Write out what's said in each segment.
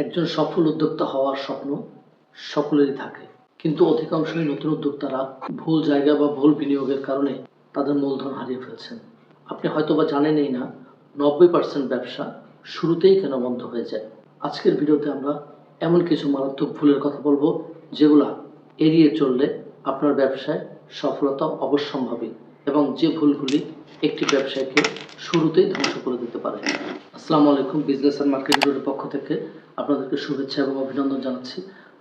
একজন সফল উদ্যোক্তা হওয়ার স্বপ্ন সকলেরই থাকে, কিন্তু অধিকাংশই নতুন উদ্যোক্তারা ভুল জায়গা বা ভুল বিনিয়োগের কারণে তাদের মূলধন হারিয়ে ফেলছেন। আপনি হয়তোবা জানেনই না 90% ব্যবসা শুরুতেই কেন বন্ধ হয়ে যায়। আজকের ভিডিওতে আমরা এমন কিছু মারাত্মক ভুলের কথা বলবো যেগুলা এড়িয়ে চললে আপনার ব্যবসায় সফলতা অবশ্যম্ভাবী, এবং যে ভুলগুলি একটি ব্যবসায়কে শুরুতেই ধ্বংস করে দিতে পারে। আসসালামু আলাইকুম, বিজনেস অ্যান্ড মার্কেটিং গ্রুপের পক্ষ থেকে আপনাদেরকে শুভেচ্ছা এবং অভিনন্দন জানাচ্ছি।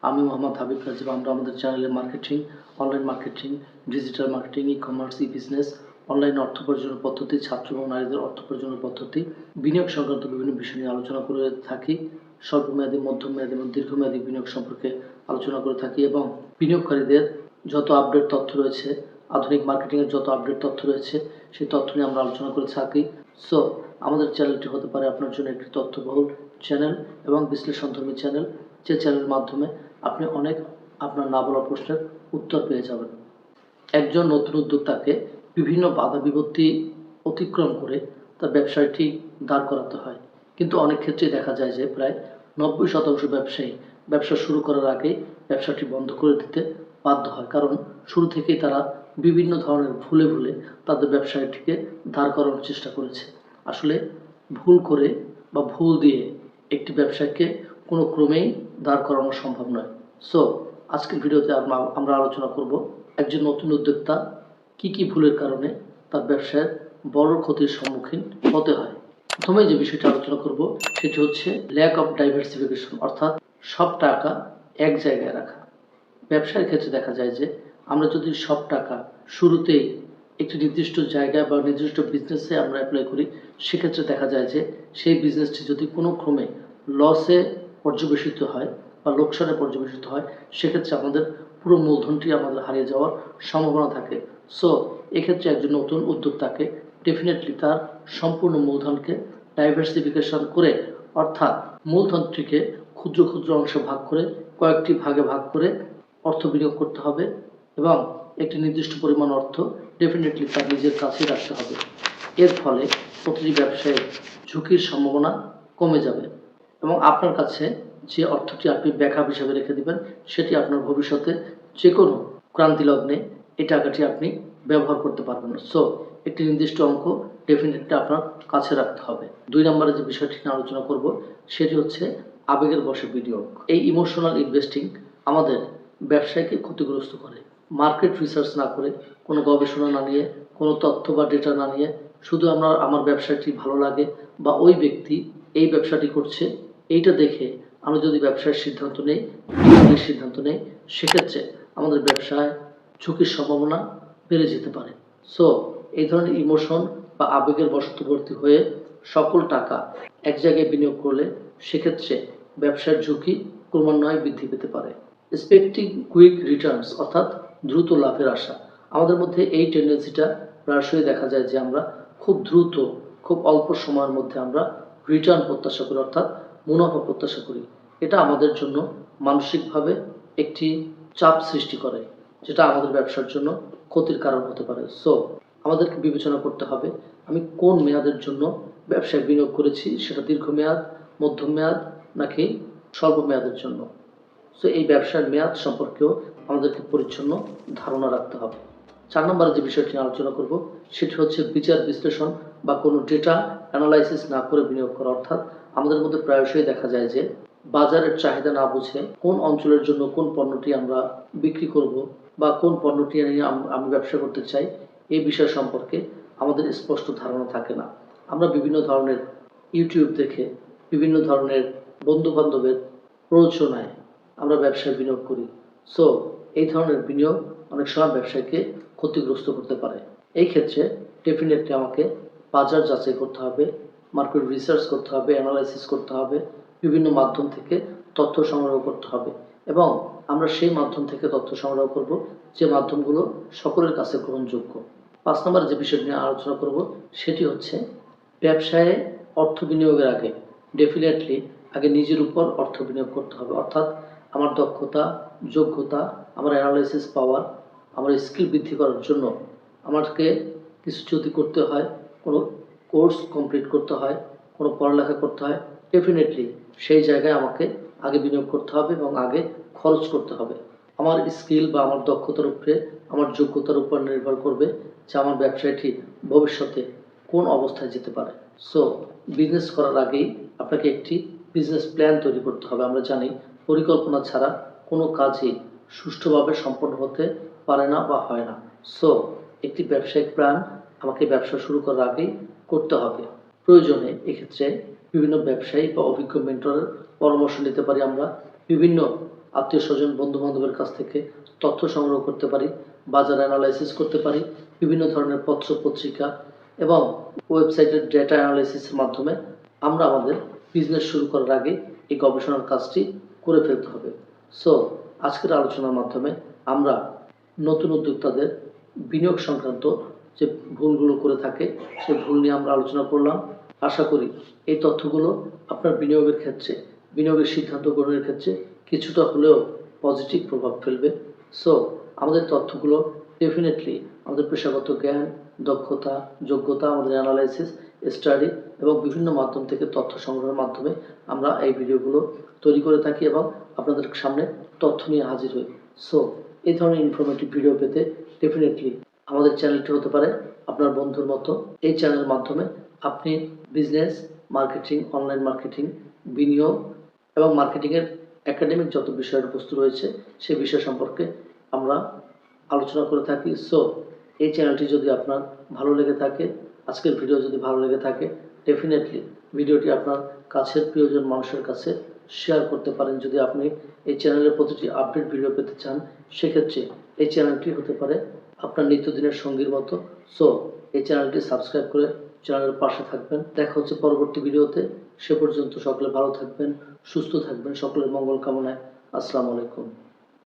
আমি মোহাম্মদ হাবিব রাজীব। আমরা আমাদের চ্যানেলে marketing, online marketing, digital marketing, e commerce, e business, online অর্থ উপার্জনের পদ্ধতি, ছাত্র এবং নারীদের অর্থ উপার্জনের পদ্ধতি, বিনিয়োগ সংক্রান্ত বিভিন্ন বিষয় নিয়ে আলোচনা করে থাকি। স্বল্পমেয়াদী, মধ্যমেয়াদী এবং দীর্ঘমেয়াদী বিনিয়োগ সম্পর্কে আলোচনা করে থাকি, এবং বিনিয়োগকারীদের যত আপডেট তথ্য রয়েছে, আধুনিক মার্কেটিংয়ের যত আপডেট তথ্য রয়েছে, সেই তথ্য নিয়ে আমরা আলোচনা করে থাকি। সো আমাদের চ্যানেলটি হতে পারে আপনার জন্য একটি তথ্যবহুল চ্যানেল এবং বিশ্লেষণধর্মী চ্যানেল, যে চ্যানেলের মাধ্যমে আপনি অনেক আপনার না বলা প্রশ্নের উত্তর পেয়ে যাবেন। একজন নতুন উদ্যোক্তাকে বিভিন্ন বাধা বিপত্তি অতিক্রম করে তার ব্যবসাটি দাঁড় করাতে হয়, কিন্তু অনেক ক্ষেত্রেই দেখা যায় যে প্রায় 90% ব্যবসায়ী ব্যবসা শুরু করার আগেই ব্যবসাটি বন্ধ করে দিতে বাধ্য হয়, কারণ শুরু থেকেই তারা বিভিন্ন ধরনের ভুলে তাদের ব্যবসাটিকে দাঁড় করানোর চেষ্টা করেছে। আসলে ভুল করে বা ভুল দিয়ে একটি ব্যবসাকে কোনো ক্রমেই দাঁড় করানো সম্ভব নয়। সো আজকের ভিডিওতে আমরা আলোচনা করব একজন নতুন উদ্যোক্তা কি ভুলের কারণে তার ব্যবসায় বড় ক্ষতির সম্মুখীন হতে হয়। প্রথমে যে বিষয়টা আলোচনা করব সেটি হচ্ছে ল্যাক অফ ডাইভার্সিফিকেশন, অর্থাৎ সব টাকা এক জায়গায় রাখা। ব্যবসার ক্ষেত্রে দেখা যায় যে আমরা যদি সব টাকা শুরুতেই একটি নির্দিষ্ট জায়গায় বা নির্দিষ্ট বিজনেসে আমরা অ্যাপ্লাই করি, সেক্ষেত্রে দেখা যায় যে সেই বিজনেসটি যদি কোনো ক্রমে লসে পর্যবেসিত হয় বা লোকসানে পর্যবেসিত হয়, সেক্ষেত্রে আমাদের পুরো মূলধনটি আমাদের হারিয়ে যাওয়ার সম্ভাবনা থাকে। সো এক্ষেত্রে একজন নতুন উদ্যোক্তাকে ডেফিনেটলি তার সম্পূর্ণ মূলধনকে ডাইভার্সিফিকেশন করে, অর্থাৎ মূলধনটিকে ক্ষুদ্র ক্ষুদ্র অংশে ভাগ করে, কয়েকটি ভাগে ভাগ করে অর্থ বিনিয়োগ করতে হবে, এবং একটি নির্দিষ্ট পরিমাণ অর্থ ডেফিনেটলি তার নিজের কাছেই রাখতে হবে। এর ফলে প্রতিটি ব্যবসায়ের ঝুঁকির সম্ভাবনা কমে যাবে, এবং আপনার কাছে যে অর্থটি আপনি ব্যাকআপ হিসাবে রেখে দিবেন, সেটি আপনার ভবিষ্যতে যে কোনো ক্রান্তি লগ্নে এই টাকাটি আপনি ব্যবহার করতে পারবেন। সো একটি নির্দিষ্ট অঙ্ক ডেফিনেটলি আপনার কাছে রাখতে হবে। 2 নম্বরে যে বিষয়টি নিয়ে আলোচনা করব সেটি হচ্ছে আবেগের বশে বিনিয়োগ। এই ইমোশনাল ইনভেস্টিং আমাদের ব্যবসায়কে ক্ষতিগ্রস্ত করে। মার্কেট রিসার্চ না করে, কোনো গবেষণা না নিয়ে, কোনো তথ্য বা ডেটা না নিয়ে, শুধু আমার ব্যবসাটি ভালো লাগে বা ওই ব্যক্তি এই ব্যবসাটি করছে এইটা দেখে আমরা যদি ব্যবসার সিদ্ধান্ত নেই, বিনিয়োগের সিদ্ধান্ত নেই, সেক্ষেত্রে আমাদের ব্যবসায় ঝুঁকির সম্ভাবনা বেড়ে যেতে পারে। সো এই ধরনের ইমোশন বা আবেগের বশবর্তী হয়ে সকল টাকা এক জায়গায় বিনিয়োগ করলে সেক্ষেত্রে ব্যবসার ঝুঁকি ক্রমান্বয়ে বৃদ্ধি পেতে পারে। এক্সপেক্টিং কুইক রিটার্নস, অর্থাৎ দ্রুত লাভের আশা। আমাদের মধ্যে এই টেন্ডেন্সিটা প্রায়শই দেখা যায় যে আমরা খুব দ্রুত, খুব অল্প সময়ের মধ্যে আমরা রিটার্ন প্রত্যাশা করি, অর্থাৎ মুনাফা প্রত্যাশা করি। এটা আমাদের জন্য মানসিকভাবে একটি চাপ সৃষ্টি করে, যেটা আমাদের ব্যবসার জন্য ক্ষতির কারণ হতে পারে। সো আমাদেরকে বিবেচনা করতে হবে আমি কোন মেয়াদের জন্য ব্যবসায় বিনিয়োগ করেছি, সেটা দীর্ঘমেয়াদ, মধ্যম মেয়াদ নাকি স্বল্প মেয়াদের জন্য। সো এই ব্যবসার মেয়াদ সম্পর্কেও আমাদেরকে পরিচ্ছন্ন ধারণা রাখতে হবে। 4 নম্বরে যে বিষয়টি আলোচনা করব সেটি হচ্ছে বিচার বিশ্লেষণ বা কোনো ডেটা অ্যানালাইসিস না করে বিনিয়োগ করা। অর্থাৎ আমাদের মধ্যে প্রায়শই দেখা যায় যে বাজারের চাহিদা না বুঝে কোন অঞ্চলের জন্য কোন পণ্যটি আমরা বিক্রি করব বা কোন পণ্যটি নিয়ে আমি ব্যবসা করতে চাই, এই বিষয় সম্পর্কে আমাদের স্পষ্ট ধারণা থাকে না। আমরা বিভিন্ন ধরনের ইউটিউব দেখে, বিভিন্ন ধরনের বন্ধু বান্ধবের প্ররোচনায় আমরা ব্যবসায় বিনিয়োগ করি। সো এই ধরনের বিনিয়োগ অনেক সময় ব্যবসায়কে ক্ষতিগ্রস্ত করতে পারে। এই ক্ষেত্রে ডেফিনেটলি আমাকে বাজার যাচাই করতে হবে, মার্কেট রিসার্চ করতে হবে, অ্যানালাইসিস করতে হবে, বিভিন্ন মাধ্যম থেকে তথ্য সংগ্রহ করতে হবে, এবং আমরা সেই মাধ্যম থেকে তথ্য সংগ্রহ করব যে মাধ্যমগুলো সকলের কাছে গ্রহণযোগ্য। 5 নম্বরে যে বিষয়টি নিয়ে আলোচনা করব সেটি হচ্ছে ব্যবসায়ে অর্থ বিনিয়োগের আগে ডেফিনেটলি আগে নিজের উপর অর্থ বিনিয়োগ করতে হবে। অর্থাৎ আমার দক্ষতা, যোগ্যতা, আমার অ্যানালাইসিস পাওয়ার, আমার স্কিল বৃদ্ধি করার জন্য আমাকে কিছু যদি করতে হয়, কোনো কোর্স কমপ্লিট করতে হয়, কোনো পড়ালেখা করতে হয়, ডেফিনেটলি সেই জায়গায় আমাকে আগে বিনিয়োগ করতে হবে এবং আগে খরচ করতে হবে। আমার স্কিল বা আমার দক্ষতার উপরে, আমার যোগ্যতার উপর নির্ভর করবে যে আমার ব্যবসাটি ভবিষ্যতে কোন অবস্থায় যেতে পারে। সো বিজনেস করার আগেই আপনাকে একটি বিজনেস প্ল্যান তৈরি করতে হবে। আমরা জানি পরিকল্পনা ছাড়া কোনো কাজই সুষ্ঠুভাবে সম্পন্ন হতে পারে না বা হয় না। সো একটি ব্যবসায়িক প্ল্যান আমাকে ব্যবসা শুরু করার আগেই করতে হবে। প্রয়োজনে এক্ষেত্রে বিভিন্ন ব্যবসায়ী বা অভিজ্ঞ মেন্টরের পরামর্শ নিতে পারি আমরা। বিভিন্ন আত্মীয় স্বজন বন্ধু বান্ধবের কাছ থেকে তথ্য সংগ্রহ করতে পারি, বাজার অ্যানালাইসিস করতে পারি, বিভিন্ন ধরনের পত্র পত্রিকা এবং ওয়েবসাইটের ডেটা অ্যানালাইসিসের মাধ্যমে আমরা আমাদের বিজনেস শুরু করার আগে এই গবেষণার কাজটি করে ফেলতে হবে। সো আজকের আলোচনার মাধ্যমে আমরা নতুন উদ্যোক্তাদের বিনিয়োগ সংক্রান্ত যে ভুলগুলো করে থাকে সেই ভুল নিয়ে আমরা আলোচনা করলাম। আশা করি এই তথ্যগুলো আপনার বিনিয়োগের ক্ষেত্রে, বিনিয়োগের সিদ্ধান্ত গ্রহণের ক্ষেত্রে কিছুটা হলেও পজিটিভ প্রভাব ফেলবে। সো আমাদের তথ্যগুলো ডেফিনেটলি আমাদের পেশাগত জ্ঞান, দক্ষতা, যোগ্যতা, আমাদের অ্যানালাইসিস, স্টাডি এবং বিভিন্ন মাধ্যম থেকে তথ্য সংগ্রহের মাধ্যমে আমরা এই ভিডিওগুলো তৈরি করে থাকি এবং আপনাদের সামনে তথ্য নিয়ে হাজির হই। সো এই ধরনের ইনফরমেটিভ ভিডিও পেতে ডেফিনেটলি আমাদের চ্যানেলটি হতে পারে আপনার বন্ধুর মতো। এই চ্যানেলের মাধ্যমে আপনি বিজনেস, মার্কেটিং, অনলাইন মার্কেটিং, বিনিয়োগ এবং মার্কেটিংয়ের একাডেমিক যত বিষয়ের বস্তু রয়েছে সেই বিষয় সম্পর্কে আমরা আলোচনা করে থাকি। সো এই চ্যানেলটি যদি আপনার ভালো লেগে থাকে, আজকের ভিডিও যদি ভালো লেগে থাকে, ডেফিনেটলি ভিডিওটি আপনার কাছের প্রিয়জন মানুষের কাছে শেয়ার করতে পারেন। যদি আপনি এই চ্যানেলের প্রতিটি আপডেট ভিডিও পেতে চান, সেক্ষেত্রে এই চ্যানেলটি হতে পারে আপনার নিত্যদিনের সঙ্গীর মতো। সো এই চ্যানেলটি সাবস্ক্রাইব করে চ্যানেলের পাশে থাকবেন। দেখা হচ্ছে পরবর্তী ভিডিওতে। সে পর্যন্ত সকলে ভালো থাকবেন, সুস্থ থাকবেন। সকলের মঙ্গল কামনায়। আসসালামু আলাইকুম।